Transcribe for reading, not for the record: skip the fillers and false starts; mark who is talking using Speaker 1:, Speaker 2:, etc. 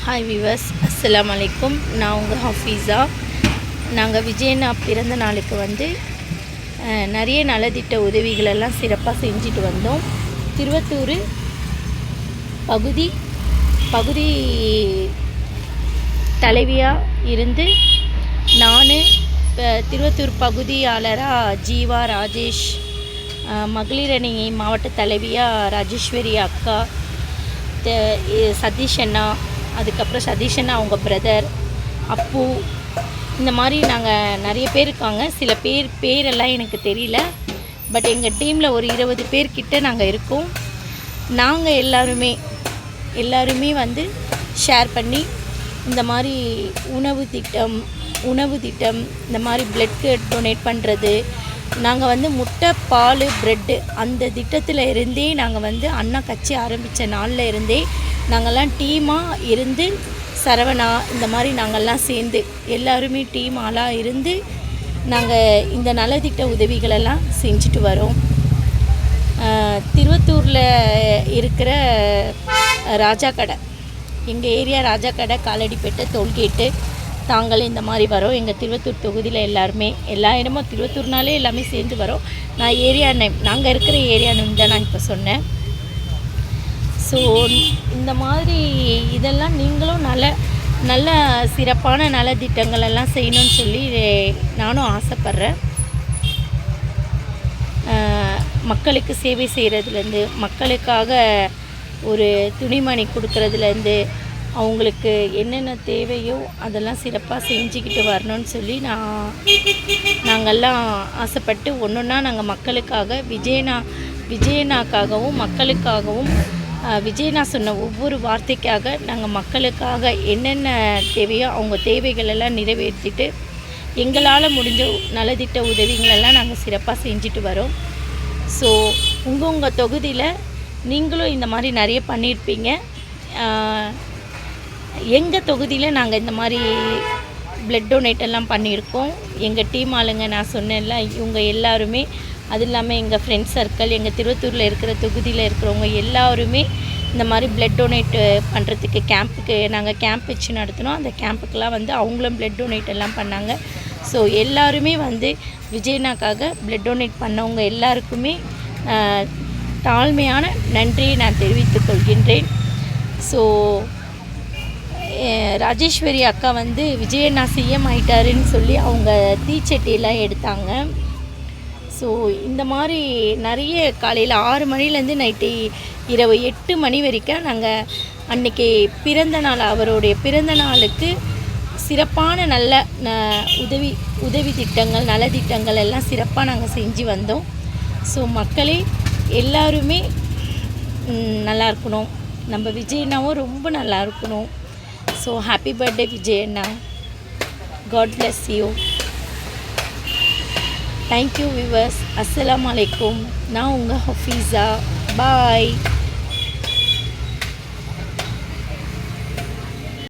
Speaker 1: Hi viewers, அஸ்ஸலாமு அலைக்கும். நான் உங்கள் ஹஃபீஸா. நாங்கள் விஜயண்ணா பிறந்த நாளுக்கு வந்து நிறைய நலத்திட்ட உதவிகளெல்லாம் சிறப்பாக செஞ்சுட்டு வந்தோம். திருவத்தூர் பகுதி தலைவியாக இருந்து நான், திருவத்தூர் பகுதியாளராக ஜீவா, ராஜேஷ், மகளிரணி மாவட்ட தலைவியாக ராஜேஸ்வரி அக்கா, சதீஷ் அண்ணா, அதுக்கப்புறம் சதீஷ் அண்ணா அவங்க பிரதர் அப்பு, இந்த மாதிரி நாங்கள் நிறைய பேர் இருக்காங்க. சில பேரெல்லாம் எனக்கு தெரியல. பட் எங்கள் டீமில் ஒரு 20 பேர்கிட்ட நாங்கள் இருக்கோம். நாங்கள் எல்லாருமே வந்து ஷேர் பண்ணி இந்த மாதிரி உணவு திட்டம் இந்த மாதிரி பிளட் டொனேட் பண்ணுறது, நாங்கள் வந்து முட்டை, பால், ப்ரெட்டு அந்த திட்டத்தில் இருந்தே நாங்கள் வந்து அண்ணா கட்சி ஆரம்பித்த நாளில் இருந்தே நாங்கள்லாம் டீமாக இருந்து, சரவணா இந்த மாதிரி நாங்கள்லாம் சேர்ந்து எல்லாருமே டீம் ஆளாக இருந்து நாங்கள் இந்த நலத்திட்ட உதவிகளெல்லாம் செஞ்சுட்டு வரோம். திருவத்தூரில் இருக்கிற ராஜா கடை, எங்கள் ஏரியா ராஜா கடை, காலடிப்பேட்டை, டோல்கேட்டு, தாங்கள் இந்த மாதிரி வரோம். எங்கள் திருவத்தூர் தொகுதியில் எல்லாருமே எல்லா இடமும் திருவத்தூர்னாலே எல்லாமே சேர்ந்து வரோம். நான் ஏரியா நேம், நாங்கள் இருக்கிற ஏரியா நேம் தான் நான் இப்போ சொன்னேன். ஸோ இந்த மாதிரி இதெல்லாம் நீங்களும் நல்ல சிறப்பான நலத்திட்டங்களெல்லாம் செய்யணும்னு சொல்லி நானும் ஆசைப்பட்றேன். மக்களுக்கு சேவை செய்கிறதுலேருந்து, மக்களுக்காக ஒரு துணிமணி கொடுக்குறதுலேருந்து, அவங்களுக்கு என்னென்ன தேவையோ அதெல்லாம் சிறப்பாக செஞ்சுக்கிட்டு வரணும்னு சொல்லி நாங்கள்லாம் ஆசைப்பட்டு ஒன்றா நாங்கள் மக்களுக்காக விஜயண்ணாக்காகவும் மக்களுக்காகவும் விஜயண்ணா சொன்ன ஒவ்வொரு வார்த்தைக்காக நாங்கள் மக்களுக்காக என்னென்ன தேவையோ அவங்க தேவைகளெல்லாம் நிறைவேற்றிட்டு எங்களால் முடிஞ்ச நலத்திட்ட உதவிகளெல்லாம் நாங்கள் சிறப்பாக செஞ்சுட்டு வரோம். ஸோ உங்கள் தொகுதியில் நீங்களும் இந்த மாதிரி நிறைய பண்ணியிருப்பீங்க. எங்கள் தொகுதியில் நாங்கள் இந்த மாதிரி பிளட் டொனேட் எல்லாம் பண்ணியிருக்கோம். எங்கள் டீம் ஆளுங்க, நான் சொன்னேன்ல, இவங்க எல்லாருமே, அது இல்லாமல் எங்கள் ஃப்ரெண்ட்ஸ் சர்க்கிள், எங்கள் திருவத்தூரில் இருக்கிற தொகுதியில் இருக்கிறவங்க எல்லாருமே இந்த மாதிரி பிளட் டொனேட் பண்ணுறதுக்கு நாங்கள் கேம்ப் வச்சு நடத்தினோம். அந்த கேம்புக்கெலாம் வந்து அவங்களும் பிளட் டொனேட் எல்லாம் பண்ணாங்க. ஸோ எல்லாருமே வந்து விஜயண்ணாக்காக பிளட் டொனேட் பண்ணவங்க எல்லாருக்குமே தாழ்மையான நன்றியை நான் தெரிவித்துக் கொள்கின்றேன். ஸோ ராஜேஸ்வரி அக்கா வந்து விஜயண்ணா சிஎம் ஆயிட்டாருன்னு சொல்லி அவங்க தீச்சட்டியெல்லாம் எடுத்தாங்க. ஸோ இந்த மாதிரி நிறைய காலையில் 6 மணிலேருந்து நைட்டு இரவு 8 மணி வரைக்கும் நாங்கள் அன்றைக்கி அவருடைய பிறந்த நாளுக்கு சிறப்பான நல்ல உதவி திட்டங்கள், நலத்திட்டங்கள் எல்லாம் சிறப்பாக நாங்கள் செஞ்சு வந்தோம். ஸோ மக்களே எல்லாருமே நல்லா இருக்கணும், நம்ம விஜயண்ணாவும் ரொம்ப நல்லா இருக்கணும். ஸோ ஹாப்பி பர்த்டே விஜயண்ணா. God bless you. Thank you viewers. அஸ்ஸலாமு அலைக்கும். நான் உங்கள் ஹஃபீஸா. பாய்.